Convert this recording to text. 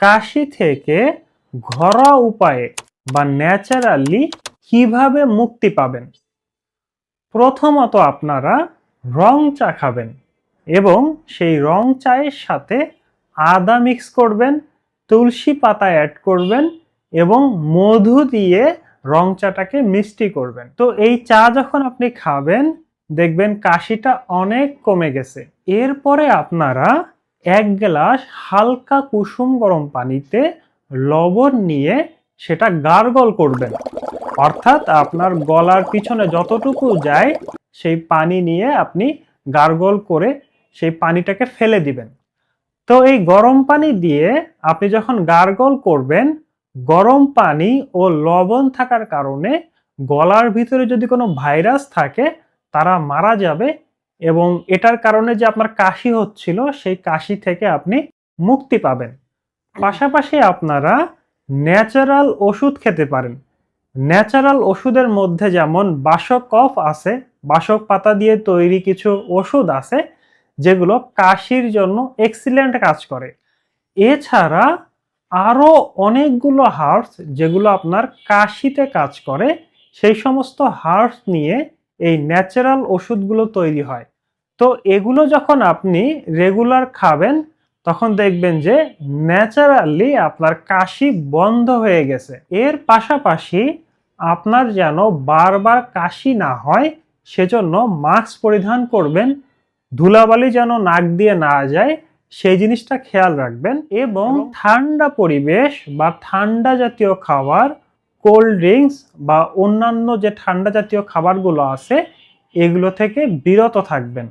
কাশি থেকে ঘরোয়া উপায়ে বা ন্যাচারালি কিভাবে মুক্তি পাবেন। প্রথমত আপনারা রং চা খাবেন এবং সেই রং চায়ের সাথে আদা মিক্স করবেন, তুলসী পাতা অ্যাড করবেন এবং মধু দিয়ে রং চাটাকে মিষ্টি করবেন। তো এই চা যখন আপনি খাবেন দেখবেন কাশিটা অনেক কমে গেছে। এরপরে আপনারা 1 গ্লাস হালকা কুসুম গরম পানিতে লবণ নিয়ে সেটা গার্গল করবেন, অর্থাৎ আপনার গলার পিছনে যতটুকু যায় সেই পানি নিয়ে আপনি গার্গল করে সেই পানিটাকে ফেলে দিবেন। তো এই গরম পানি দিয়ে আপনি যখন গার্গল করবেন, গরম পানি ও লবণ থাকার কারণে গলার ভিতরে যদি কোনো ভাইরাস থাকে তারা মারা যাবে এবং এটার কারণে যে আপনার কাশি হচ্ছিল সেই কাশি থেকে আপনি মুক্তি পাবেন। পাশাপাশি আপনারা ন্যাচারাল ওষুধ খেতে পারেন। ন্যাচারাল ওষুধের মধ্যে যেমন বাসক কফ আছে, বাসক পাতা দিয়ে তৈরি কিছু ওষুধ আছে যেগুলো কাশির জন্য এক্সিলেন্ট কাজ করে। এছাড়া আরো অনেকগুলো হার্বস যেগুলো আপনার কাশিতে কাজ করে, সেই সমস্ত হার্বস নিয়ে এই ন্যাচারাল ওষুধগুলো তৈরি হয়। তো এগুলো যখন আপনি রেগুলার খাবেন তখন দেখবেন যে ন্যাচারালি আপনার কাশি বন্ধ হয়ে গেছে। এর পাশাপাশি আপনার যেন বারবার কাশি না হয় সেজন্য মাস্ক পরিধান করবেন, ধুলাবালি যেন নাক দিয়ে না যায় সেই জিনিসটা খেয়াল রাখবেন এবং ঠান্ডা পরিবেশ বা ঠান্ডা জাতীয় খাবার, কোল্ড ড্রিঙ্কস বা অন্যান্য যে ঠান্ডা জাতীয় খাবারগুলো আছে এগুলো থেকে বিরত থাকবেন।